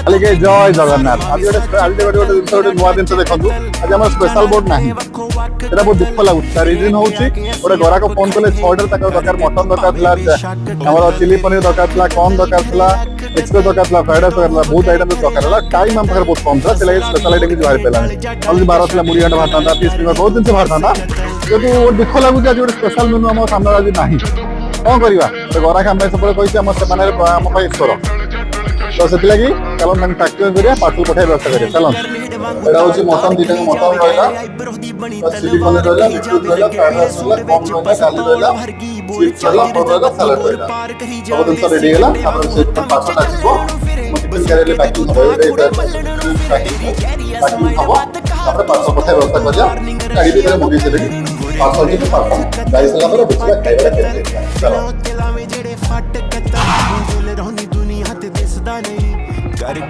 खाली के जय जगन्नाथ आज गोटे नुआ जिन देखो आज आम स्पेशल बोर्ड ना এটা बहुत दुख लगुच तार रिजन हूँ गोटे गराक फोन कले 6 दरकार मटन दरकार आम चिली पनीर दरकार कॉर्न दरकार एक्सप्रेस दरकार फ्राइड राइस दरकार बहुत आइटम दरकार टाइम आम पाखे बहुत कम था स्पेशल आइटम किसी बाहरी पारानी बार था मुड़ी घंटा बाहर था पीस फिंगर बहुत जिन बाहर था जो दुख लगुच आज गोटे स्पेशल मेनू आम सामने आज ना कौन करवा गराक आम सब कही ईश्वर तो से लगी चलो मैं पैकिंग करिया पार्सल पठाई व्यवस्था करिया चलो एटा होची मटन दीटा मटन रहला चिली पनीर रहला मिक्स रहला फ्राइड राइस रहला कॉर्न रहला काली रहला चिप्स रहला और रहला सलाद रहला सब दिन से रेडी हैला अपन से पार्सल आसीबो चिकन करेले पैकिंग हो पैकिंग हबो तापर पार्सल पठाई व्यवस्था करिया गाड़ी भी मगे से पार्सल के पार्सल गाइस ला पर बुझला खाइबा चलो